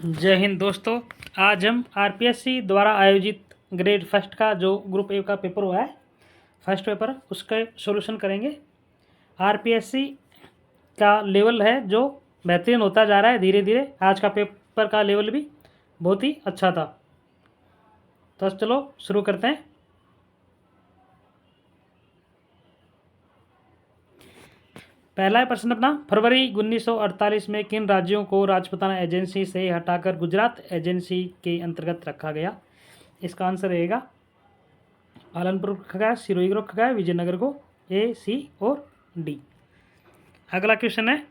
जय हिंद दोस्तों। आज हम आरपीएससी द्वारा आयोजित ग्रेड फर्स्ट का जो ग्रुप ए का पेपर हुआ है, फर्स्ट पेपर, उसका सॉल्यूशन करेंगे। आरपीएससी का लेवल है जो बेहतरीन होता जा रहा है धीरे धीरे। आज का पेपर का लेवल भी बहुत ही अच्छा था। तो चलो शुरू करते हैं। पहला है प्रश्न अपना, फरवरी 1948 में किन राज्यों को राजपूताना एजेंसी से हटाकर गुजरात एजेंसी के अंतर्गत रखा गया? इसका आंसर रहेगा पालनपुर रखा गया, सिरोही को रखा गया, विजयनगर को। ए, सी और डी। अगला क्वेश्चन है,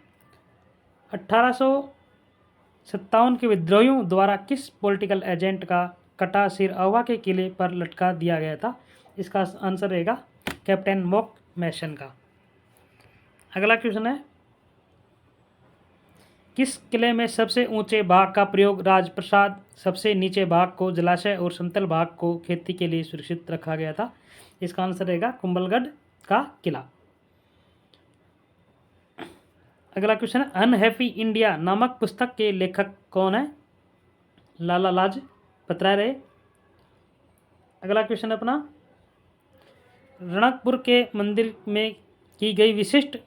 1857 के विद्रोहियों द्वारा किस पॉलिटिकल एजेंट का कटा सिर अवा के किले पर लटका दिया गया था? इसका आंसर रहेगा कैप्टन मॉक मैसन का। अगला क्वेश्चन है, किस किले में सबसे ऊंचे भाग का प्रयोग राजप्रसाद, सबसे नीचे भाग को जलाशय और समतल भाग को खेती के लिए सुरक्षित रखा गया था? इसका आंसर रहेगा कुंभलगढ़ का किला। अगला क्वेश्चन है, अनहैप्पी इंडिया नामक पुस्तक के लेखक कौन है? लाला लाजपत राय रहे। अगला क्वेश्चन अपना, रणकपुर के मंदिर में की गई विशिष्ट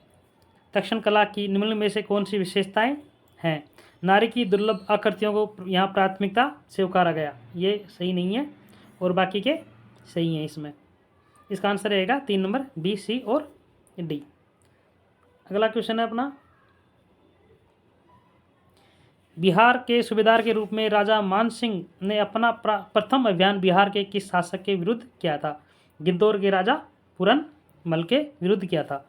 दक्षिण कला की निम्न में से कौन सी विशेषताएं हैं? नारी की दुर्लभ आकृतियों को यहाँ प्राथमिकता से उकारा गया। ये सही नहीं है और बाकी के सही हैं इसमें। इसका आंसर रहेगा 3 नंबर, बी, सी और डी। अगला क्वेश्चन है अपना, बिहार के सूबेदार के रूप में राजा मान सिंह ने अपना प्रथम अभियान बिहार के किस शासक के विरुद्ध किया था? गिद्धौर के राजा पूरन मल के विरुद्ध किया था।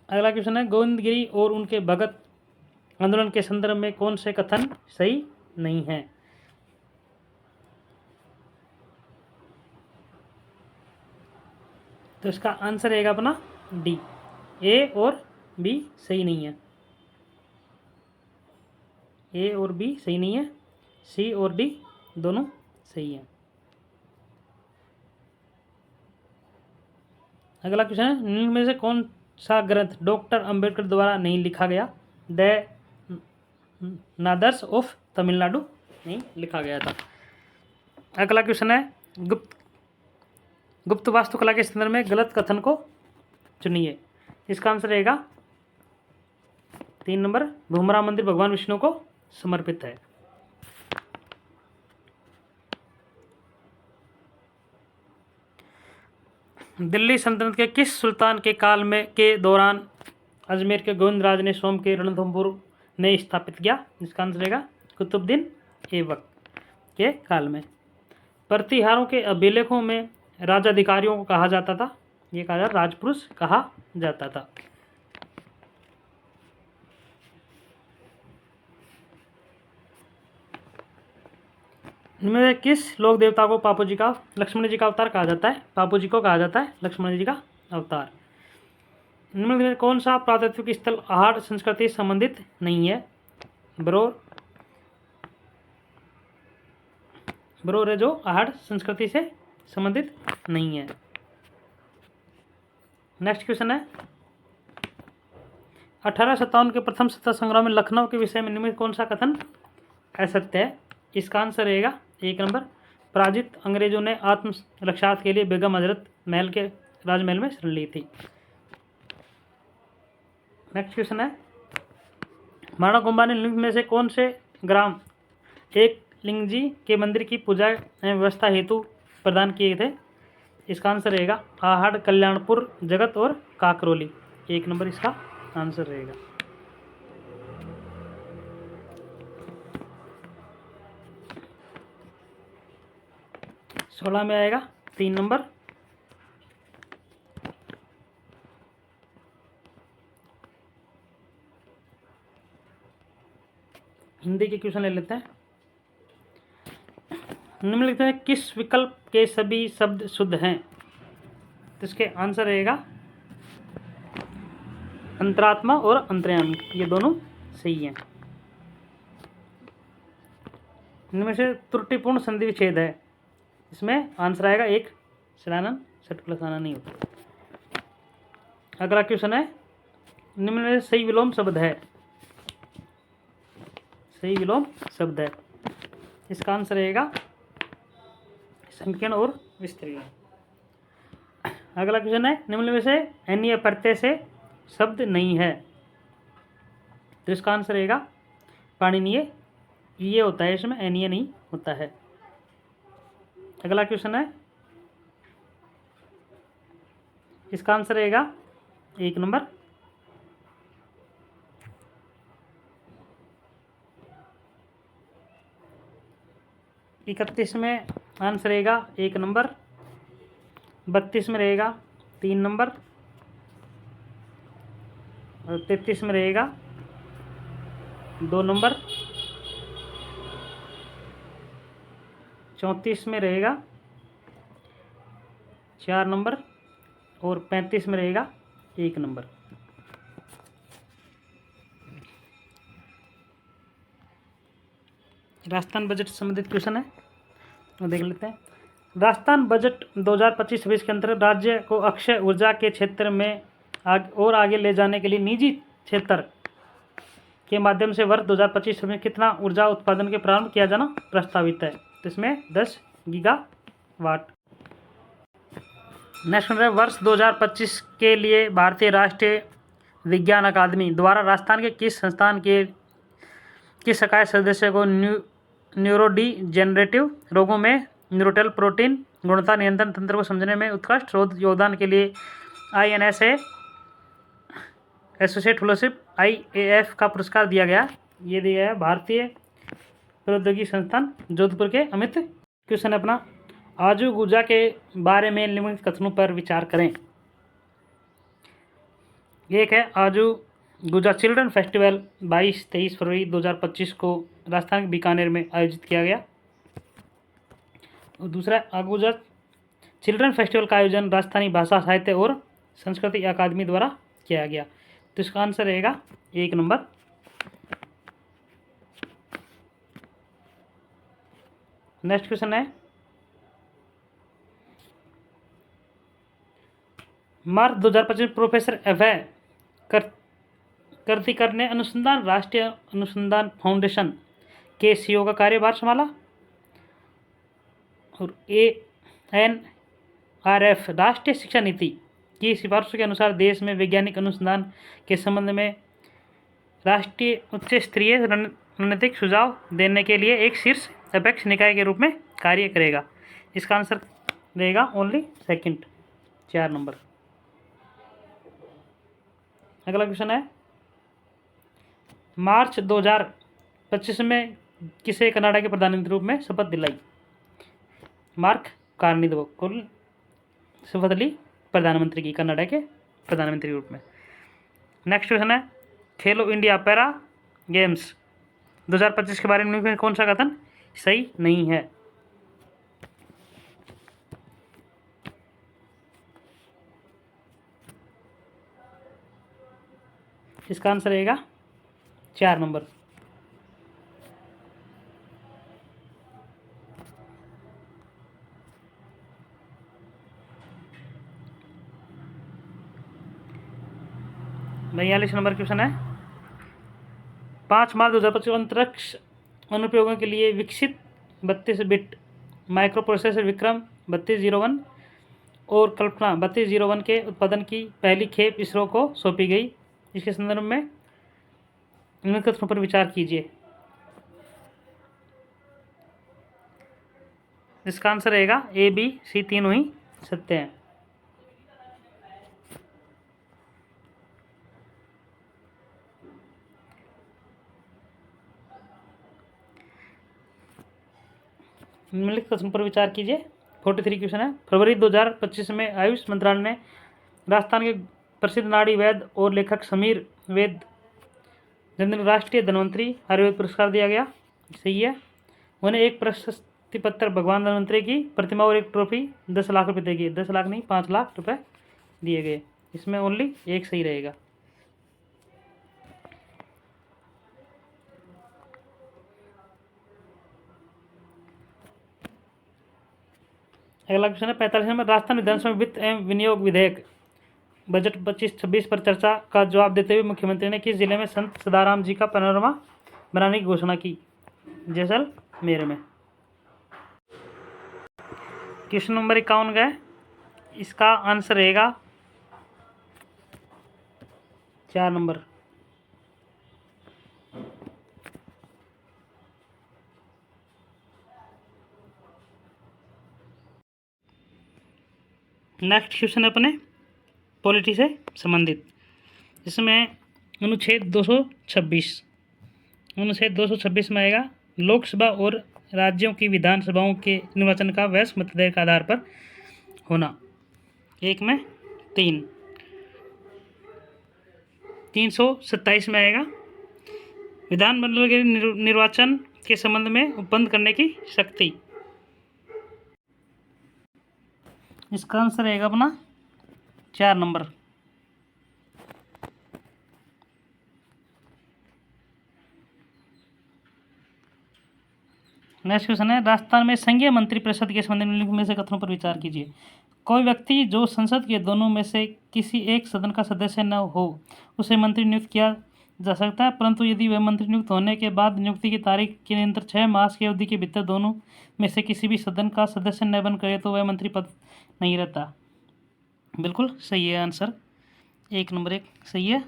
अगला क्वेश्चन है, गोविंदगिरी और उनके भगत आंदोलन के संदर्भ में कौन से कथन सही नहीं है? तो इसका आंसर रहेगा अपना डी। ए और बी सही नहीं है। ए और बी सही नहीं है, सी और डी दोनों सही हैं। अगला क्वेश्चन है, निम्न में से कौन सा ग्रंथ डॉक्टर अंबेडकर द्वारा नहीं लिखा गया? द नादर्स ऑफ तमिलनाडु नहीं लिखा गया था। अगला क्वेश्चन है, गुप्त वास्तुकला के संदर्भ में गलत कथन को चुनिए। इसका आंसर रहेगा 3 नंबर, भूमरा मंदिर भगवान विष्णु को समर्पित है। दिल्ली सल्तनत के किस सुल्तान के काल में के दौरान अजमेर के गोविंदराज ने सोम के रणथंभौर ने स्थापित किया? इसका आंसर रहेगा कुतुबुद्दीन ऐबक के काल में। प्रतिहारों के अभिलेखों में राजाधिकारियों को कहा जाता था, ये कहा जाता राजपुरुष कहा जाता था। इनमें किस लोक देवता को पापू जी का लक्ष्मण जी का अवतार कहा जाता है? पापू जी को कहा जाता है लक्ष्मण जी का अवतार। इनमें से कौन सा पुरातात्विक स्थल आहड़ संस्कृति संबंधित नहीं है? बरोर है जो आहड़ संस्कृति से संबंधित नहीं है। नेक्स्ट क्वेश्चन है, 1857 के प्रथम स्वतंत्रता संग्राम में लखनऊ के विषय में निम्नलिखित कौन सा कथन असत्य है? इसका आंसर रहेगा 1 नंबर, पराजित अंग्रेजों ने आत्मरक्षा के लिए बेगम हजरत महल के राजमहल में शरण ली थी। नेक्स्ट क्वेश्चन है, महाराणा कुंभा ने निम्न में से कौन से ग्राम एक लिंग जी के मंदिर की पूजा एवं व्यवस्था हेतु प्रदान किए थे? इसका आंसर रहेगा आहड़, कल्याणपुर, जगत और काकरोली। 1 नंबर इसका आंसर रहेगा। सोलह में आएगा 3 नंबर, हिंदी के क्वेश्चन ले लेते हैं। निम्नलिखित में किस विकल्प के सभी शब्द शुद्ध हैं? तो इसके आंसर रहेगा अंतरात्मा और अंतर्यामी, ये दोनों सही हैं। इनमें से त्रुटिपूर्ण संधि विच्छेद है, इसमें आंसर आएगा 1 सलाना, सट प्लस आना नहीं होता। अगला क्वेश्चन है, निम्न में से सही विलोम शब्द है। सही विलोम शब्द है, इसका आंसर रहेगा संकीर्ण और विस्तृत। अगला क्वेश्चन है, निम्न में से अन्य प्रत्यय से शब्द नहीं है, तो इसका आंसर रहेगा पाणिनीय। ये होता है इसमें, अन्य नहीं होता है। अगला क्वेश्चन है, इसका आंसर रहेगा 1 नंबर। इकतीस में आंसर रहेगा 1 नंबर। 32 में रहेगा 3 नंबर और 33 में रहेगा 2 नंबर। 34 में रहेगा 4 नंबर और 35 में रहेगा 1 नंबर। राजस्थान बजट से संबंधित क्वेश्चन है, वो देख लेते हैं। राजस्थान बजट 2025-26 के अंतर्गत राज्य को अक्षय ऊर्जा के क्षेत्र में आगे ले जाने के लिए निजी क्षेत्र के माध्यम से वर्ष 2025 में कितना ऊर्जा उत्पादन के प्रारंभ किया जाना प्रस्तावित है, तो इसमें 10 गीगावाट। नेक्स्ट है, वर्ष 2025 के लिए भारतीय राष्ट्रीय विज्ञान अकादमी द्वारा राजस्थान के किस संस्थान के किस संकाय सदस्य को न्यूरोडीजेनरेटिव रोगों में न्यूरोटल प्रोटीन गुणवत्ता नियंत्रण तंत्र को समझने में उत्कृष्ट शोध योगदान के लिए INSA एसोसिएट फेलोशिप IAF का पुरस्कार दिया गया। ये दिया गया भारतीय प्रौद्योगिकी संस्थान जोधपुर के अमित। क्वेश्चन अपना, आजू गुजा के बारे में निम्नलिखित कथनों पर विचार करें। एक है, आजू गुजा चिल्ड्रन फेस्टिवल 22-23 फरवरी 2025 को राजस्थान के बीकानेर में आयोजित किया गया। और दूसरा, आगुजा चिल्ड्रन फेस्टिवल का आयोजन राजस्थानी भाषा साहित्य और संस्कृति अकादमी द्वारा किया गया, तो इसका आंसर रहेगा 1 नंबर। नेक्स्ट क्वेश्चन है, मार्च 2025 प्रोफेसर अभय कर्तिकर ने अनुसंधान राष्ट्रीय अनुसंधान फाउंडेशन के CEO का कार्यभार संभाला। और ANRF राष्ट्रीय शिक्षा नीति की सिफारिशों के अनुसार देश में वैज्ञानिक अनुसंधान के संबंध में राष्ट्रीय उच्च स्तरीय रणनीतिक सुझाव देने के लिए एक शीर्ष अपेक्ष निकाय के रूप में कार्य करेगा। इसका आंसर रहेगा ओनली सेकंड, 4 नंबर। अगला क्वेश्चन है, मार्च 2025 में किसे कनाडा के प्रधानमंत्री रूप में शपथ दिलाई। मार्क कार्नीवो को शपथ ली प्रधानमंत्री की, कनाडा के प्रधानमंत्री रूप में। नेक्स्ट क्वेश्चन है, खेलो इंडिया पैरा गेम्स 2025 के बारे में कौन सा कथन सही नहीं है। इसका आंसर रहेगा 4 नंबर। बयालीस नंबर क्वेश्चन है, 5 मार्च 2025 अंतरिक्ष अनुप्रयोगों के लिए विकसित 32 बिट माइक्रो प्रोसेसर विक्रम 3201 और कल्पना 3201 के उत्पादन की पहली खेप इसरो को सौंपी गई। इसके संदर्भ में निम्नलिखित कथनों पर विचार कीजिए। इसका आंसर रहेगा A, B, C तीनों ही सत्य हैं। निम्नलिखित कथन पर विचार कीजिए। 43 क्वेश्चन है, फरवरी 2025 में आयुष मंत्रालय ने राजस्थान के प्रसिद्ध नाड़ी वैद्य और लेखक समीर वैद्य जिन्हें राष्ट्रीय धन्वंतरी आयुर्वेद पुरस्कार दिया गया। सही है। उन्हें एक प्रशस्ति पत्र, भगवान धन्वंतरी की प्रतिमा और एक ट्रॉफी 10 लाख रुपये दी गई। 10 लाख नहीं, 5 लाख रुपये दिए गए। इसमें ओनली एक सही रहेगा। अगला क्वेश्चन है 45 नंबर, राजस्थान विधानसभा वित्त एवं विनियोग विधेयक बजट 25-26 पर चर्चा का जवाब देते हुए मुख्यमंत्री ने किस जिले में संत सदाराम जी का पैनोरमा बनाने की घोषणा की? जैसलमेर में। क्वेश्चन नंबर 51 का है, इसका आंसर रहेगा 4 नंबर। नेक्स्ट क्वेश्चन है अपने पॉलिटी से संबंधित, जिसमें अनुच्छेद 226 में आएगा लोकसभा और राज्यों की विधानसभाओं के निर्वाचन का वयस्क मतदान के आधार पर होना। 1 में 327 में आएगा विधानमंडल के निर्वाचन के संबंध में उपबंध करने की शक्ति। इसका आंसर रहेगा अपना 4 नंबर। नेक्स्ट क्वेश्चन है, राजस्थान में संघीय मंत्री परिषद के संबंध में निम्नलिखित में से कथनों पर विचार कीजिए। कोई व्यक्ति जो संसद के दोनों में से किसी एक सदन का सदस्य न हो उसे मंत्री नियुक्त किया जा सकता है, परंतु यदि वह मंत्री नियुक्त होने के बाद नियुक्ति की तारीख के निरंतर 6 मास की अवधि के भीतर दोनों में से किसी भी सदन का सदस्य न बन करे तो वह मंत्री पद नहीं रहता। बिल्कुल सही है आंसर, 1 नंबर 1 सही है।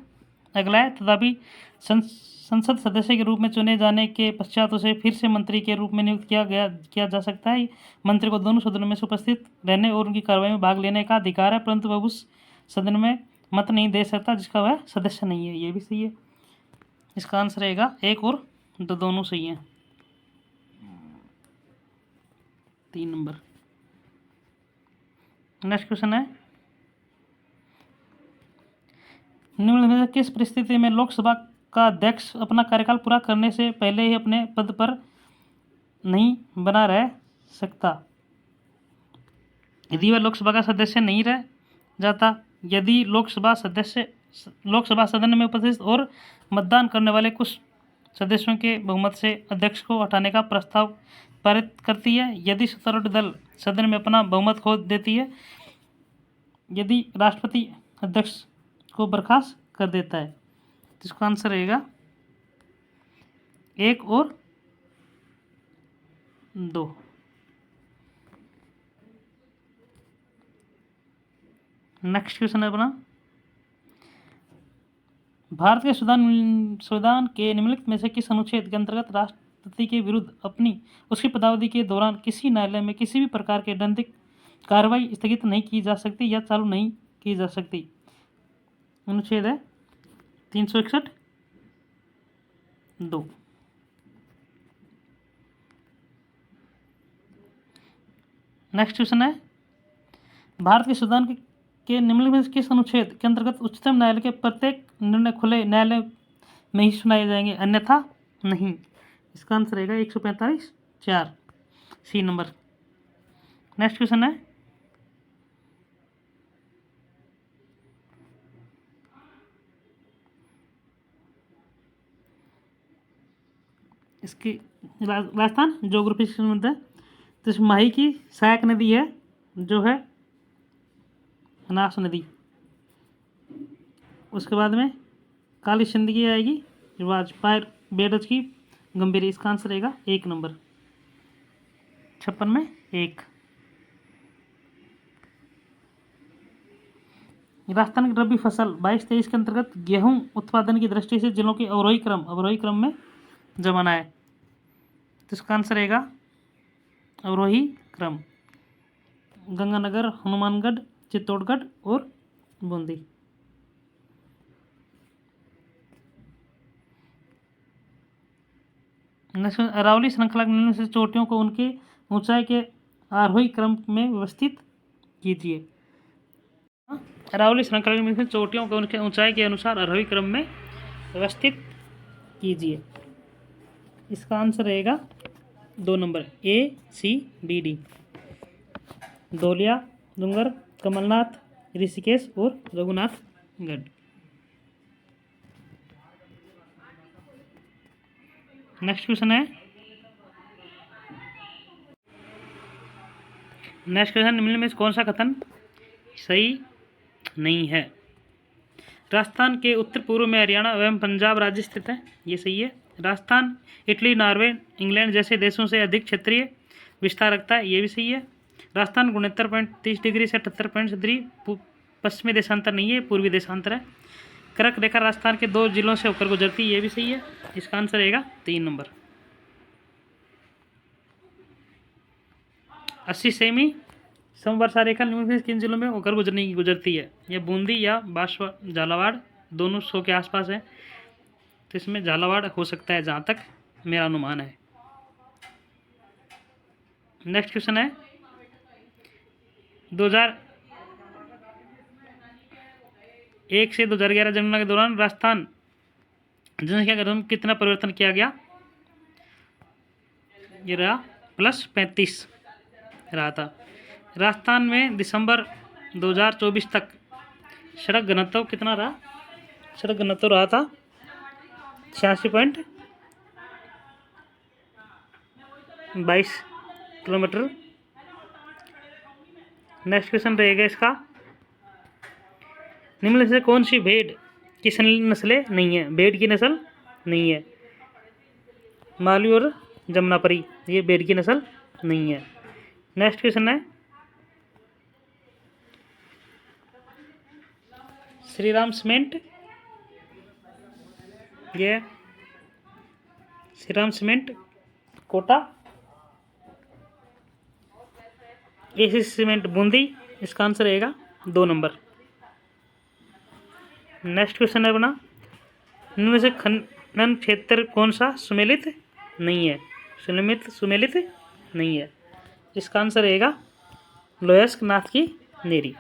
अगला है, तथापि संसद सदस्य के रूप में चुने जाने के पश्चात उसे फिर से मंत्री के रूप में नियुक्त किया जा सकता है। मंत्री को दोनों सदनों में उपस्थित रहने और उनकी कार्रवाई में भाग लेने का अधिकार है, परंतु वह उस सदन में मत नहीं दे सकता जिसका वह सदस्य नहीं है। ये भी सही है। इसका आंसर रहेगा 1 और 2 दोनों सही हैं। 3 नंबर। नेक्स्ट क्वेश्चन है, निम्नलिखित में से किस परिस्थिति में लोकसभा का अध्यक्ष अपना कार्यकाल पूरा करने से पहले ही अपने पद पर नहीं बना रह सकता? यदि वह लोकसभा का सदस्य नहीं रह जाता, यदि लोकसभा सदन में उपस्थित और मतदान करने वाले कुछ सदस्यों के बहुमत से अध्यक्ष को हटाने का प्रस्ताव पारित करती है, यदि सत्तारूढ़ दल सदन में अपना बहुमत खो देती है, यदि राष्ट्रपति अध्यक्ष को बर्खास्त कर देता है। इसका आंसर रहेगा 1 और 2। नेक्स्ट क्वेश्चन है अपना, भारत के संविधान के निम्नलिखित में से किस अनुच्छेद के अंतर्गत राष्ट्रपति के विरुद्ध उसकी पदावधि के दौरान किसी न्यायालय में किसी भी प्रकार के दंडिक कार्रवाई स्थगित नहीं की जा सकती या चालू नहीं की जा सकती? अनुच्छेद है 361 2। नेक्स्ट क्वेश्चन है, भारत के संविधान के निम्नलिखित में किस अनुच्छेद के अंतर्गत उच्चतम न्यायालय के प्रत्येक निर्णय खुले न्यायालय में ही सुनाए जाएंगे, अन्यथा नहीं? इसका आंसर रहेगा 145 4 सी नंबर। नेक्स्ट क्वेश्चन है, इसकी राजस्थान ज्योग्राफी से संबंधित है, तो इस माही की सहायक नदी है जो है बनास नदी। उसके बाद में काली सिंध की आएगी वाजपेयी बेडज की गंभीर। इसका आंसर रहेगा 1 नंबर। 56 में 1। राजस्थान की रबी फसल 22-23 के अंतर्गत गेहूं उत्पादन की दृष्टि से जिलों के अवरोही क्रम में जमाना है, तो इसका आंसर रहेगा अवरोही क्रम गंगानगर, हनुमानगढ़, चित्तौड़गढ़ और बूंदी। अरावली श्रृंखला में से चोटियों को उनके ऊंचाई के आरोही क्रम में व्यवस्थित कीजिए। अरावली श्रृंखला में से चोटियों को उनके ऊंचाई के अनुसार आरोही क्रम में व्यवस्थित कीजिए। इसका आंसर रहेगा 2 नंबर ACBD। धौलिया, डूंगर, कमलनाथ, ऋषिकेश और रघुनाथगढ़। नेक्स्ट क्वेश्चन है, निम्न में कौन सा कथन सही नहीं है? राजस्थान के उत्तर पूर्व में हरियाणा एवं पंजाब राज्य स्थित है, ये सही है। राजस्थान इटली, नॉर्वे, इंग्लैंड जैसे देशों से अधिक क्षेत्रीय विस्तार रखता है, ये भी सही है। राजस्थान 69.30 डिग्री से 78.70 पश्चिमी देशांतर नहीं है, पूर्वी देशांतर है। कर्क रेखा राजस्थान के 2 जिलों से होकर गुजरती है, ये भी सही है। इसका आंसर रहेगा 3 नंबर। 80 सेमी समवर्षा रेखा निम्नलिखित किन जिलों में होकर गुजरती है? यह बूंदी या बांसवाड़ा, झालावाड़, दोनों 100 के आसपास है, तो इसमें झालावाड़ हो सकता है जहाँ तक मेरा अनुमान है। नेक्स्ट क्वेश्चन है 2001 से 2011 जनगणना के दौरान राजस्थान जनसंख्या घनत्व में कितना परिवर्तन किया गया? ये रहा +35 रहा था। राजस्थान में दिसंबर 2024 तक सड़क घनत्व कितना रहा? सड़क घनत्व रहा था 86.22 किलोमीटर। नेक्स्ट क्वेश्चन रहेगा इसका, निम्नलिखित से कौन सी भेड़ की नस्लें नहीं है? भेड़ की नस्ल नहीं है, मालवी और जमुनापरी, ये भेड़ की नस्ल नहीं है। नेक्स्ट क्वेश्चन है श्रीराम सीमेंट, ये Shriram cement Kota, AC cement Bundi, इसका आंसर रहेगा 2 नंबर। नेक्स्ट क्वेश्चन है अपना, इनमें से खनन क्षेत्र कौन सा सुमेलित नहीं है? सुमेलित नहीं है, इसका आंसर रहेगा लोहस्क नाथ की नेरी।